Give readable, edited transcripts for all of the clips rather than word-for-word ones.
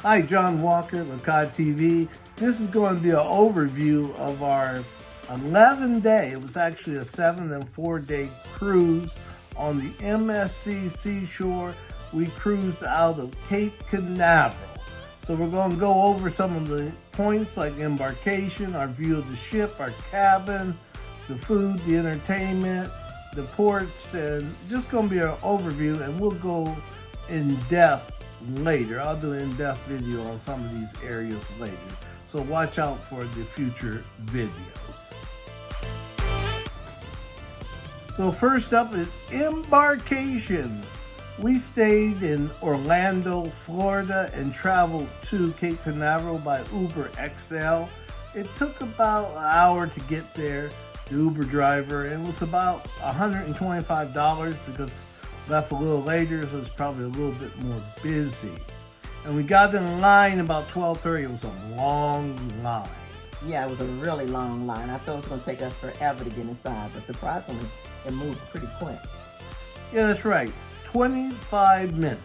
Hi, John Walker, Lakai TV. This is going to be an overview of our 11-day, it was actually a 7 and 4 day cruise on the MSC Seashore. We cruised out of Cape Canaveral. So we're going to go over some of the points like embarkation, our view of the ship, our cabin, the food, the entertainment, the ports, and just going to be an overview, and we'll go in depth later. I'll do an in-depth video on some of these areas later. So watch out for the future videos. So first up is embarkation. We stayed in Orlando, Florida, and traveled to Cape Canaveral by Uber XL. It took about an hour to get there, the Uber driver, and it was about $125 because left a little later, so it's probably a little bit more busy. And we got in line about 12:30. It was a long line. Yeah, it was a really long line. I thought it was going to take us forever to get inside, but surprisingly, it moved pretty quick. Yeah, that's right. 25 minutes.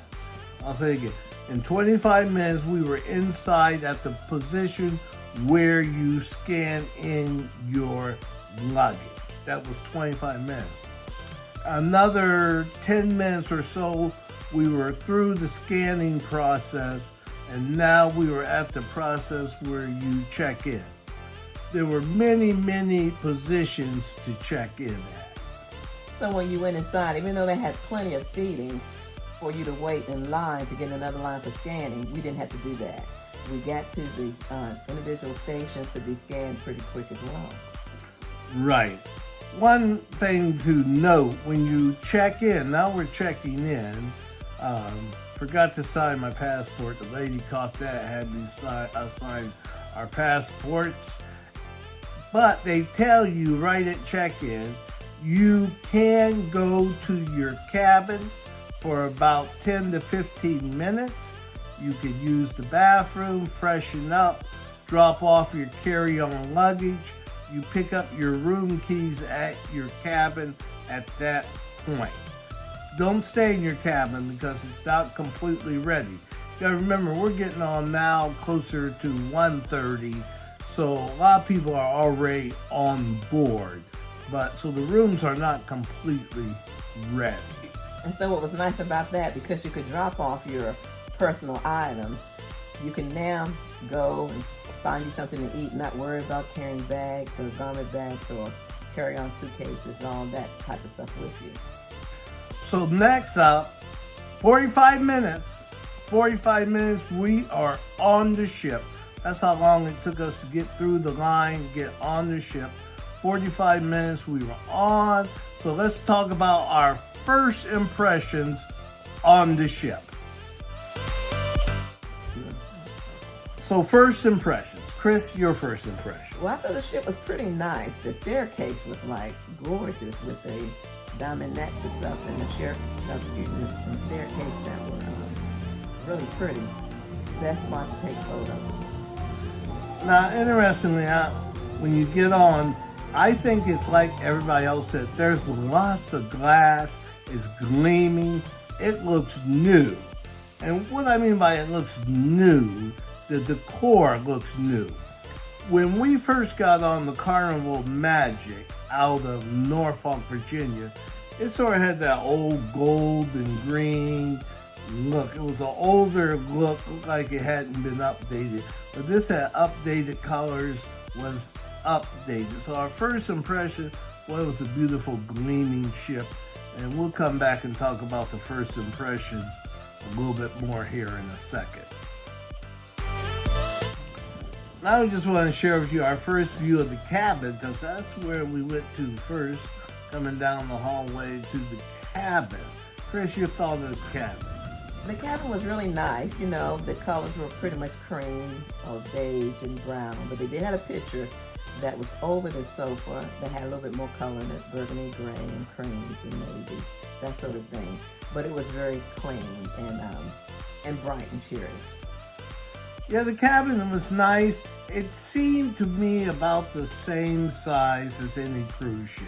I'll say it again. In 25 minutes, we were inside at the position where you scan in your luggage. That was 25 minutes. Another 10 minutes or so, we were through the scanning process, and now we were at the process where you check in. There were many positions to check in at. So when you went inside, even though they had plenty of seating for you to wait in line to get in another line for scanning, we didn't have to do that. We got to these individual stations to be scanned pretty quick as well. Right. One thing to note, when you check in, now we're checking in, forgot to sign my passport. The lady caught that, had me sign our passports. But they tell you right at check-in, you can go to your cabin for about 10 to 15 minutes. You could use the bathroom, freshen up, drop off your carry-on luggage. You pick up your room keys at your cabin at that point. Don't stay in your cabin because it's not completely ready. You gotta remember, we're getting on now closer to 1:30, so a lot of people are already on board. So the rooms are not completely ready. And so what was nice about that, because you could drop off your personal items, you can now go and find you something to eat, not worry about carrying bags or garment bags or carry-on suitcases and all that type of stuff with you. So next up, 45 minutes. 45 minutes, we are on the ship. That's how long it took us to get through the line, get on the ship. 45 minutes we were on. So let's talk about our first impressions on the ship. So first impressions. Chris, your first impression. Well, I thought the ship was pretty nice. The staircase was like gorgeous with the diamond nexus up and the staircase that were really pretty. Best spot to take photos. Now, interestingly, when you get on, I think it's like everybody else said. There's lots of glass. It's gleaming. It looks new. And what I mean by it looks new, the decor looks new. When we first got on the Carnival Magic out of Norfolk, Virginia, it sort of had that old gold and green look. It was an older look, looked like it hadn't been updated. But this had updated colors, was updated. So our first impression, well, it was a beautiful gleaming ship. And we'll come back and talk about the first impressions a little bit more here in a second. Now I just want to share with you our first view of the cabin, because that's where we went to first, coming down the hallway to the cabin. Chris, your thought of the cabin? The cabin was really nice. You know, the colors were pretty much cream or beige and brown, but they did have a picture that was over the sofa that had a little bit more color in it, burgundy, gray, and creams and navy, that sort of thing. But it was very clean and bright and cheery. Yeah, the cabin was nice. It seemed to me about the same size as any cruise ship.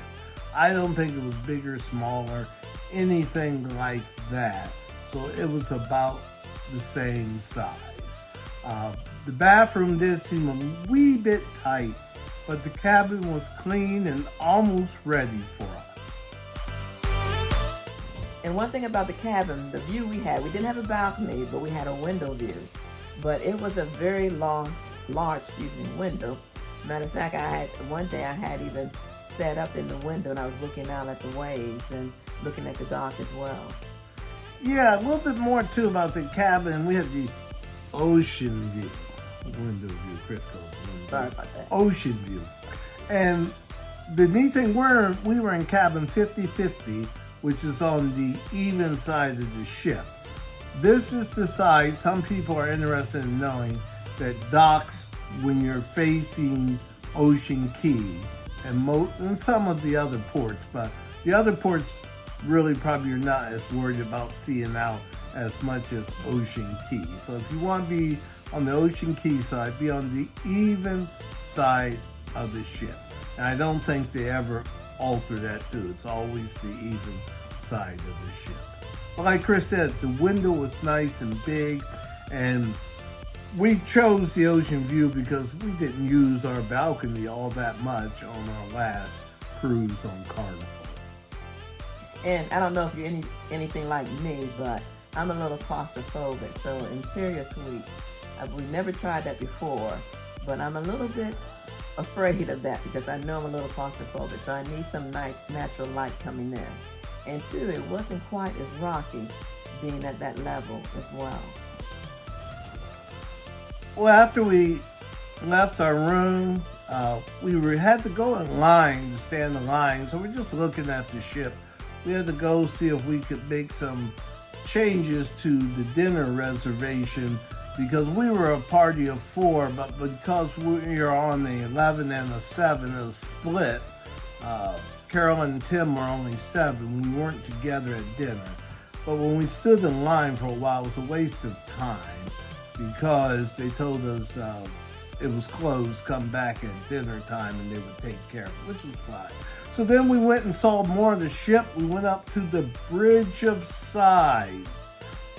I don't think it was bigger, smaller, anything like that. So it was about the same size. The bathroom did seem a wee bit tight, but the cabin was clean and almost ready for us. And one thing about the cabin, the view we had, we didn't have a balcony, but we had a window view. But it was a very large window. Matter of fact, one day I had even sat up in the window and I was looking out at the waves and looking at the dock as well. Yeah, a little bit more too about the cabin. We had the ocean view. Window view, Chris calls it. Sorry about that. Ocean view. And the neat thing, we were in cabin 50-50, which is on the even side of the ship. This is the side, some people are interested in knowing, that docks when you're facing Ocean Key and some of the other ports, but the other ports really probably you're not as worried about seeing out as much as Ocean Key. So if you want to be on the Ocean Key side, be on the even side of the ship. And I don't think they ever alter that too. It's always the even side of the ship. But like Chris said, the window was nice and big, and we chose the ocean view because we didn't use our balcony all that much on our last cruise on Carnival. And I don't know if you're anything like me, but I'm a little claustrophobic. So interior suites, we've never tried that before, but I'm a little bit afraid of that because I know I'm a little claustrophobic. So I need some nice natural light coming in. And two, it wasn't quite as rocky being at that level as well. Well, after we left our room, we had to go in line to stay in the line. So we're just looking at the ship. We had to go see if we could make some changes to the dinner reservation because we were a party of 4, but because we are on the 11 and a 7, a split, Carol and Tim were only 7. We weren't together at dinner. But when we stood in line for a while, it was a waste of time because they told us it was closed, come back at dinner time and they would take care of it, which was fine. So then we went and saw more of the ship. We went up to the Bridge of Sighs.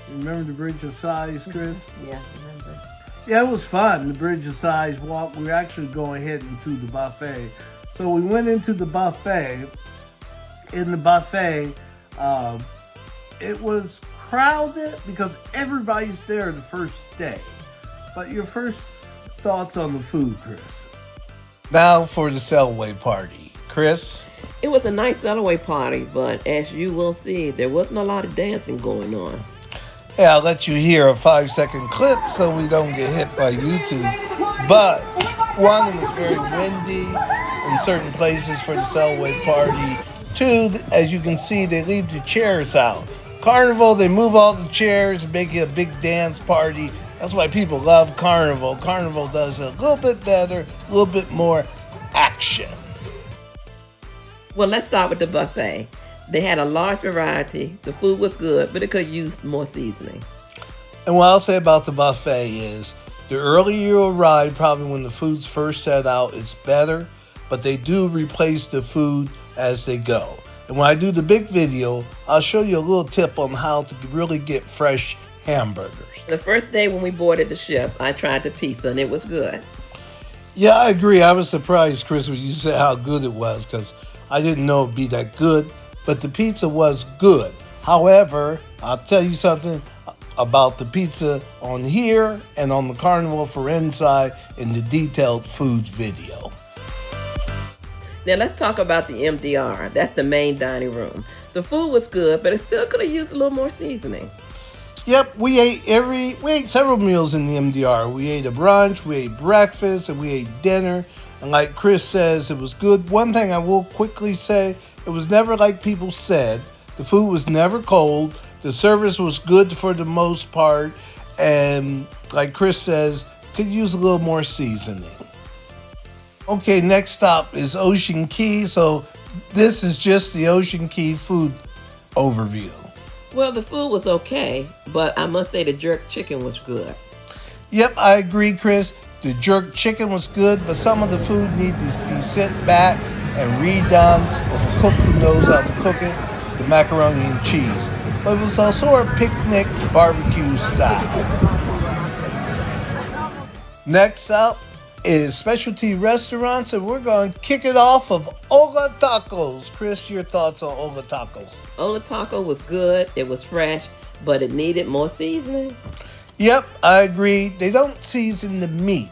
You remember the Bridge of Sighs, Chris? Yeah, I remember. Yeah, it was fun. The Bridge of Sighs walk. We were actually going ahead into the buffet. So we went into the buffet. In the buffet, it was crowded because everybody's there the first day. But your first thoughts on the food, Chris? Now for the Selway party. Chris? It was a nice Selway party, but as you will see, there wasn't a lot of dancing going on. Yeah, I'll let you hear a 5-second clip so we don't get hit by YouTube. But one, it was very windy in certain places for the Selway party. 2, as you can see, they leave the chairs out. Carnival, they move all the chairs, make it a big dance party. That's why people love Carnival. Carnival does it a little bit better, a little bit more action. Well, let's start with the buffet. They had a large variety. The food was good, but it could use more seasoning. And what I'll say about the buffet is, the earlier you arrive, probably when the food's first set out, it's better, but they do replace the food as they go. And when I do the big video, I'll show you a little tip on how to really get fresh hamburgers. The first day when we boarded the ship, I tried the pizza, and it was good. Yeah, I agree. I was surprised, Chris, when you said how good it was, because I didn't know it'd be that good, but the pizza was good. However, I'll tell you something about the pizza on here and on the Carnival for Inside in the detailed foods video. Now let's talk about the MDR. That's the main dining room. The food was good, but it still could have used a little more seasoning. Yep, we ate several meals in the MDR. We ate a brunch, we ate breakfast, and we ate dinner. And like Chris says, it was good. One thing I will quickly say, it was never like people said. The food was never cold. The service was good for the most part. And like Chris says, could use a little more seasoning. Okay, next stop is Ocean Key. So this is just the Ocean Key food overview. Well, the food was okay, but I must say the jerk chicken was good. Yep, I agree, Chris. The jerk chicken was good, but some of the food needs to be sent back and redone with a cook who knows how to cook it, the macaroni and cheese. But it was also a picnic barbecue style. Next up is specialty restaurants, and we're going to kick it off of Ola Tacos. Chris, your thoughts on Ola Tacos? Ola Taco was good. It was fresh, but it needed more seasoning. Yep, I agree. They don't season the meat.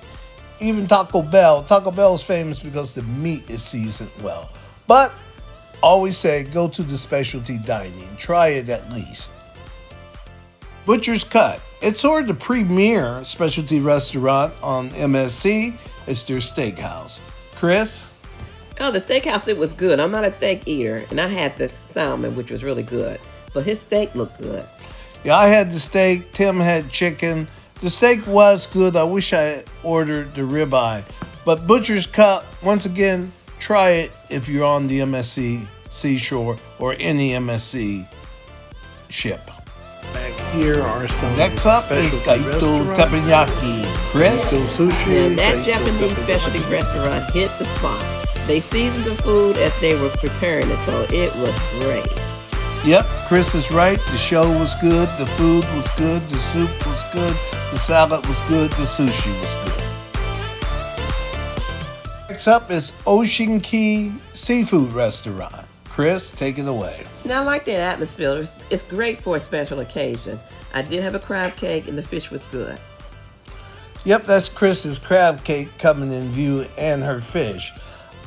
Even Taco Bell is famous because the meat is seasoned well. But always say go to the specialty dining. Try it at least. Butcher's Cut. It's sort of the premier specialty restaurant on MSC. It's their steakhouse. Chris? Oh, the steakhouse, it was good. I'm not a steak eater, and I had the salmon, which was really good. But his steak looked good. Yeah, I had the steak. Tim had chicken. The steak was good. I wish I had ordered the ribeye. But Butcher's Cut, once again, try it if you're on the MSC Seashore or any MSC ship. Back here are some Next up is specialty Kaito restaurants. Teppanyaki. Chris? Kaito Sushi. Now, that Kaito Japanese specialty restaurant hit the spot. They seasoned the food as they were preparing it, so it was great. Yep, Chris is right. The show was good. The food was good. The soup was good. The salad was good. The sushi was good. Next up is Ocean Key Seafood Restaurant. Chris, take it away. Now, I like that atmosphere. It's great for a special occasion. I did have a crab cake, and the fish was good. Yep, that's Chris's crab cake coming in view and her fish.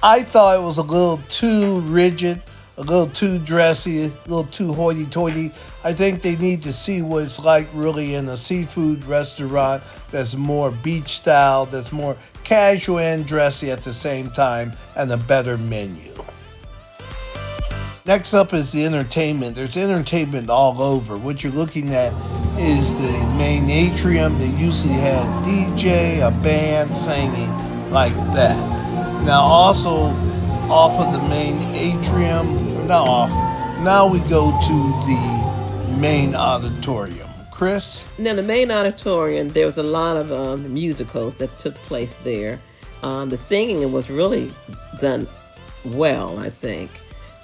I thought it was a little too rigid, a little too dressy, a little too hoity-toity. I think they need to see what it's like really in a seafood restaurant that's more beach style, that's more casual and dressy at the same time, and a better menu. Next up is the entertainment. There's entertainment all over. What you're looking at is the main atrium. They usually had DJ, a band singing like that. Now also off of the main atrium, not off, now we go to the main auditorium. Chris? Now, the main auditorium, there was a lot of musicals that took place there. The singing was really done well, I think.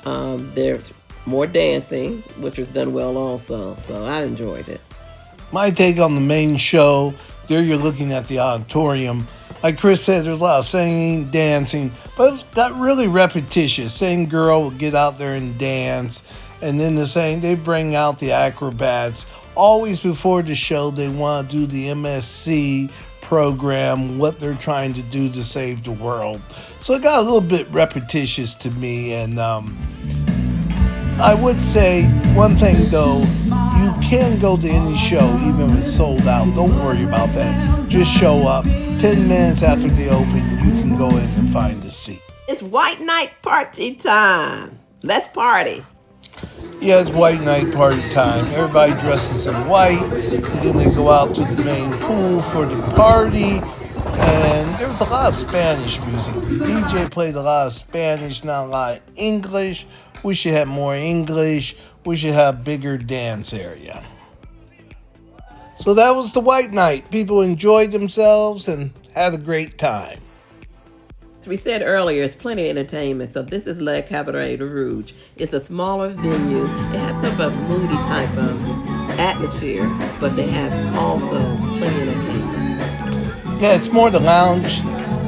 There's more dancing, which was done well also, so I enjoyed it. My take on the main show, there you're looking at the auditorium. Like Chris said, there's a lot of singing, dancing, but it got really repetitious. Same girl would get out there and dance, and then they bring out the acrobats. Always before the show, they want to do the MSC program, what they're trying to do to save the world. So it got a little bit repetitious to me, and I would say one thing though, you can go to any show even if it's sold out. Don't worry about that. Just show up. 10 minutes after they open, you can go in and find a seat. It's white night party time. Let's party. Yeah, it's white night party time. Everybody dresses in white, and then they go out to the main pool for the party. And there was a lot of Spanish music. The DJ played a lot of Spanish, not a lot of English. We should have more English. We should have bigger dance area. So that was the white night. People enjoyed themselves and had a great time. As we said earlier, it's plenty of entertainment. So this is Le Cabaret de Rouge. It's a smaller venue. It has sort of a moody type of atmosphere, but they have also plenty of entertainment. Yeah, it's more the lounge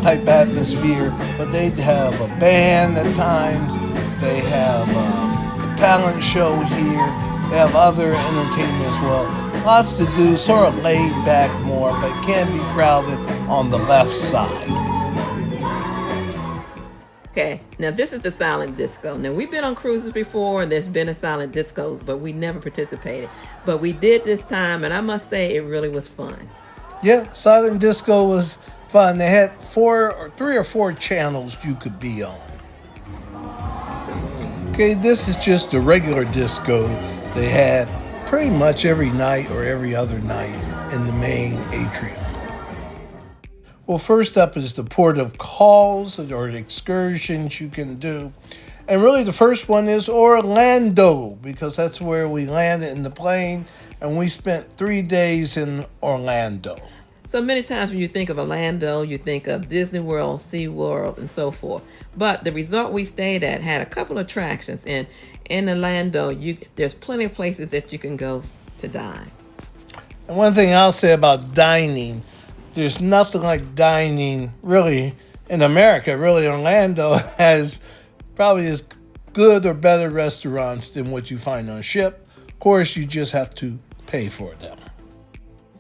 type atmosphere, but they have a band at times. They have a talent show here. They have other entertainment as well. Lots to do, sort of laid back more, but it can be crowded on the left side. Okay, now this is the silent disco. Now we've been on cruises before and there's been a silent disco, but we never participated. But we did this time, and I must say it really was fun. Yeah, silent disco was fun. They had 3 or 4 channels you could be on. Okay, this is just the regular disco they had pretty much every night or every other night in the main atrium. Well, first up is the port of calls or the excursions you can do. And really the first one is Orlando, because that's where we landed in the plane, and we spent 3 days in Orlando. So many times when you think of Orlando, you think of Disney World, SeaWorld, and so forth. But the resort we stayed at had a couple of attractions, and in Orlando, there's plenty of places that you can go to dine. And one thing I'll say about dining, there's nothing like dining really in America. Really, Orlando has probably as good or better restaurants than what you find on a ship. Of course, you just have to pay for them.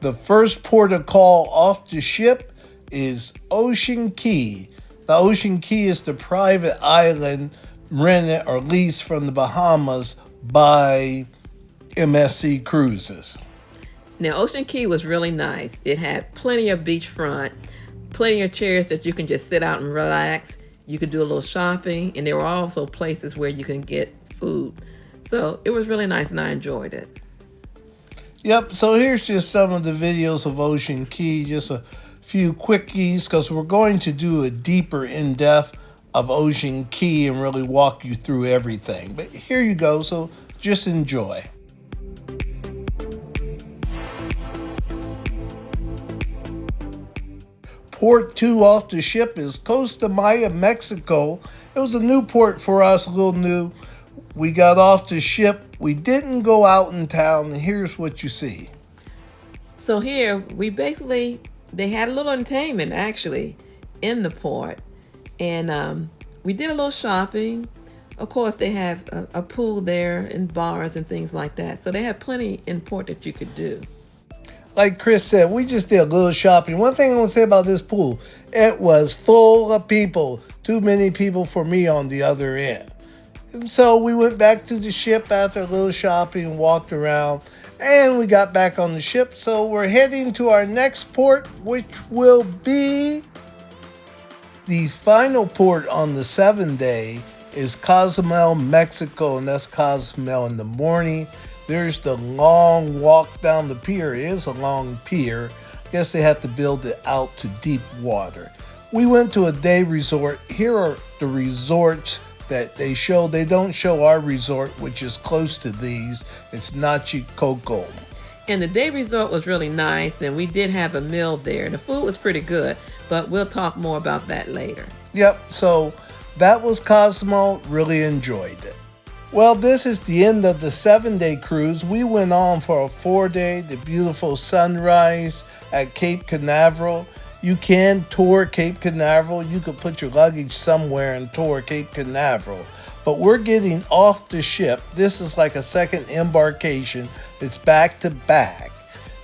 The first port of call off the ship is Ocean Key. The Ocean Key is the private island rented or leased from the Bahamas by MSC Cruises. Now, Ocean Key was really nice. It had plenty of beachfront, plenty of chairs that you can just sit out and relax. You could do a little shopping, and there were also places where you can get food. So it was really nice, and I enjoyed it. Yep, so here's just some of the videos of Ocean Key, just a few quickies, because we're going to do a deeper in-depth of Ocean Key and really walk you through everything. But here you go, so just enjoy. Port 2 off the ship is Costa Maya, Mexico. It was a new port for us, a little new. We got off the ship. We didn't go out in town, and here's what you see. So here, they had a little entertainment, actually, in the port. And we did a little shopping. Of course, they have a pool there and bars and things like that. So they have plenty in port that you could do. Like Chris said, we just did a little shopping. One thing I want to say about this pool, it was full of people. Too many people for me on the other end. And so we went back to the ship after a little shopping and walked around. And we got back on the ship. So we're heading to our next port, which will be the final port on the 7th day is Cozumel, Mexico. And that's Cozumel in the morning. There's the long walk down the pier. It is a long pier. I guess they had to build it out to deep water. We went to a day resort. Here are the resorts that they show. They don't show our resort, which is close to these. It's Nachi Coco. And the day resort was really nice, and we did have a meal there. The food was pretty good, but we'll talk more about that later. Yep, so that was Cosmo. Really enjoyed it. Well, this is the end of the 7-day cruise. We went on for a 4-day, the beautiful sunrise at Cape Canaveral. You can tour Cape Canaveral. You could put your luggage somewhere and tour Cape Canaveral. But we're getting off the ship. This is like a second embarkation. It's back to back.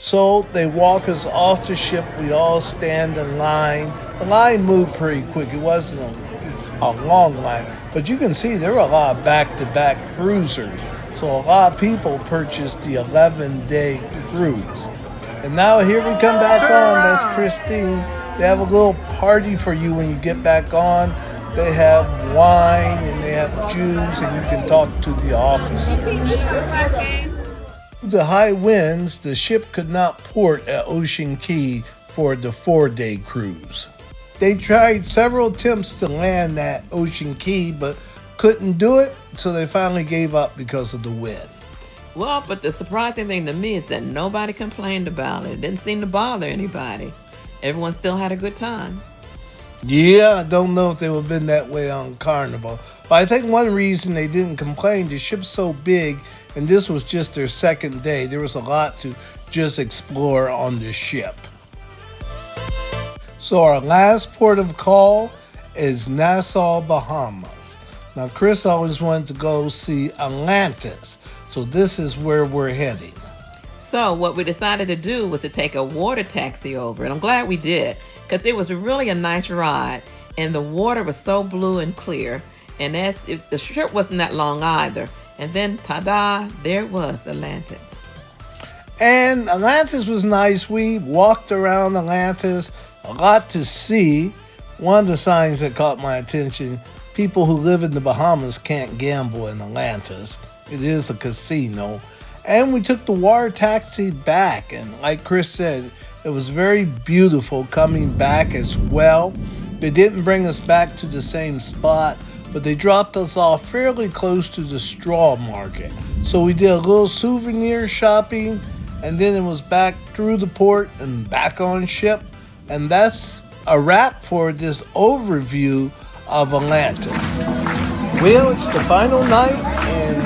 So they walk us off the ship. We all stand in line. The line moved pretty quick. It wasn't a long line. But you can see there were a lot of back-to-back cruisers. So a lot of people purchased the 11-day cruise. And now here we come back on. That's Christine. They have a little party for you when you get back on. They have wine and they have juice and you can talk to the officers. Due to high winds, the ship could not port at Ocean Key for the 4-day cruise. They tried several attempts to land at Ocean Key, but couldn't do it, so they finally gave up because of the wind. Well, but the surprising thing to me is that nobody complained about it. It didn't seem to bother anybody. Everyone still had a good time. Yeah, I don't know if they would have been that way on Carnival. But I think one reason they didn't complain, the ship's so big, and this was just their 2nd day. There was a lot to just explore on the ship. So our last port of call is Nassau, Bahamas. Now, Chris always wanted to go see Atlantis. So this is where we're heading. So what we decided to do was to take a water taxi over. And I'm glad we did, because it was really a nice ride. And the water was so blue and clear. And the trip wasn't that long either. And then, ta-da, there it was, Atlantis. And Atlantis was nice. We walked around Atlantis. A lot to see. One of the signs that caught my attention, people who live in the Bahamas can't gamble in Atlantis. It is a casino. And we took the water taxi back. And like Chris said, it was very beautiful coming back as well. They didn't bring us back to the same spot, but they dropped us off fairly close to the straw market. So we did a little souvenir shopping, and then it was back through the port and back on ship. And that's a wrap for this overview of Atlantis. Well, it's the final night, and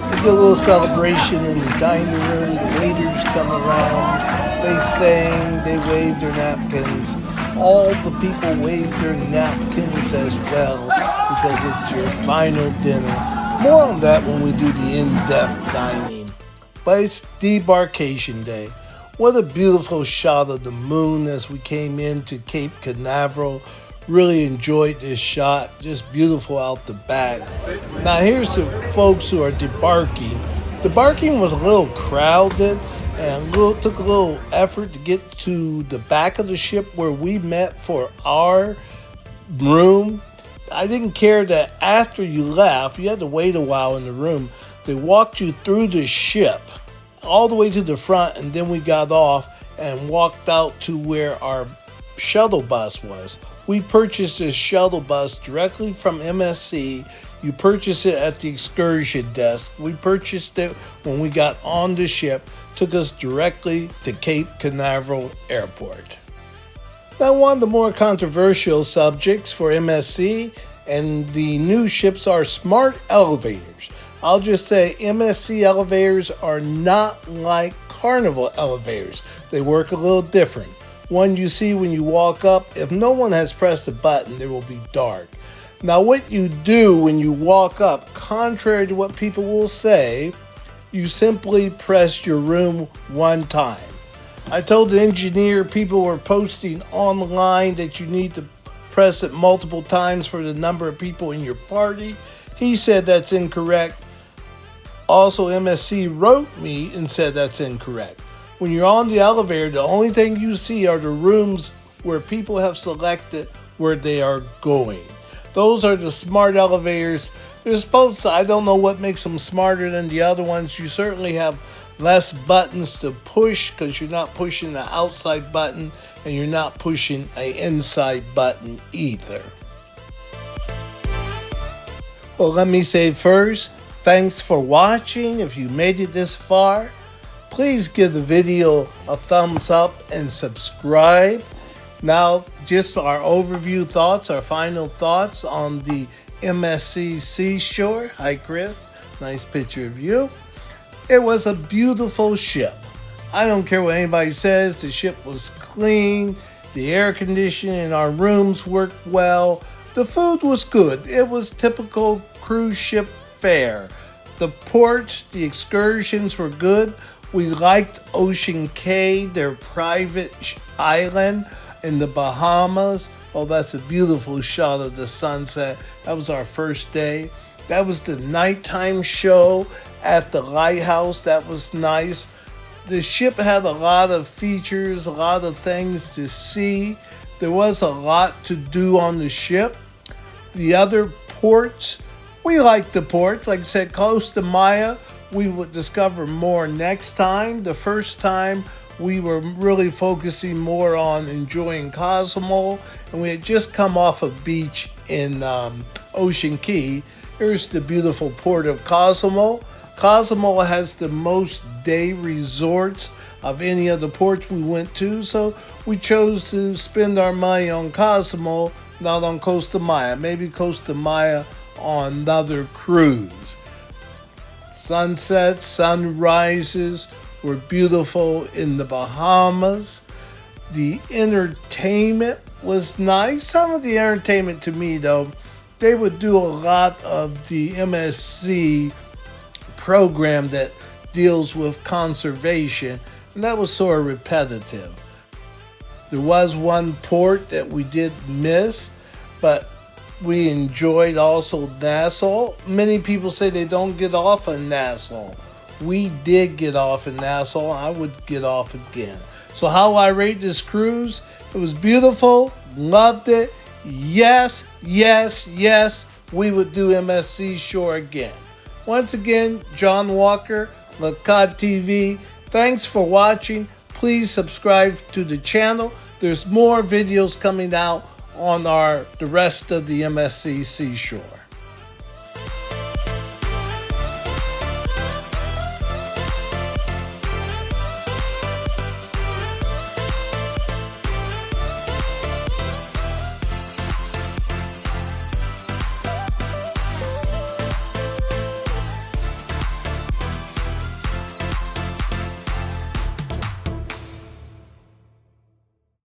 we did a little celebration in the dining room. The waiters come around. They sang, they waved their napkins. All the people waved their napkins as well because it's your final dinner. More on that when we do the in-depth dining. But it's debarkation day. What a beautiful shot of the moon as we came into Cape Canaveral. Really enjoyed this shot. Just beautiful out the back. Now here's the folks who are debarking. Debarking was a little crowded and took a little effort to get to the back of the ship where we met for our room. I didn't care that after you left, you had to wait a while in the room. They walked you through the ship all the way to the front, and then we got off and walked out to where our shuttle bus was. We purchased this shuttle bus directly from MSC. You purchase it at the excursion desk. We purchased it when we got on the ship. Took us directly to Cape Canaveral Airport. Now, one of the more controversial subjects for MSC and the new ships are smart elevators. I'll just say MSC elevators are not like Carnival elevators. They work a little different. One you see when you walk up, if no one has pressed a button, there will be dark. Now, what you do when you walk up, contrary to what people will say, you simply press your room one time. I told the engineer people were posting online that you need to press it multiple times for the number of people in your party. He said that's incorrect. Also, MSC wrote me and said that's incorrect. When you're on the elevator, the only thing you see are the rooms where people have selected where they are going. Those are the smart elevators. They're supposed to, I don't know what makes them smarter than the other ones. You certainly have less buttons to push because you're not pushing the outside button and you're not pushing an inside button either. Well, let me say first, thanks for watching. If you made it this far, please give the video a thumbs up and subscribe. Now, just our overview thoughts, our final thoughts on the MSC Seashore. Hi, Chris. Nice picture of you. It was a beautiful ship. I don't care what anybody says. The ship was clean. The air conditioning in our rooms worked well. The food was good. It was typical cruise ship fare. The ports, the excursions were good. We liked Ocean Cay, their private island in the Bahamas. Oh, that's a beautiful shot of the sunset. That was our first day. That was the nighttime show at the lighthouse. That was nice. The ship had a lot of features, a lot of things to see. There was a lot to do on the ship. The other ports, we liked the ports. Like I said, Costa Maya, we would discover more next time. The first time, we were really focusing more on enjoying Cozumel, and we had just come off a beach in Ocean Cay. Here's the beautiful port of Cozumel. Cozumel has the most day resorts of any of the ports we went to, so we chose to spend our money on Cozumel, not on Costa Maya. Maybe Costa Maya on another cruise. Sunsets, sunrises were beautiful in the Bahamas. The entertainment was nice. Some of the entertainment to me, though, they would do a lot of the MSC program that deals with conservation, and that was sort of repetitive. There was one port that we did miss, but we enjoyed also Nassau. Many people say they don't get off in Nassau. We did get off in Nassau. I would get off again. So how I rate this cruise? It was beautiful. Loved it. Yes, yes, yes. We would do MSC Seashore again. Once again, John Walker, Lacat TV. Thanks for watching. Please subscribe to the channel. There's more videos coming out on the rest of the MSC Seashore.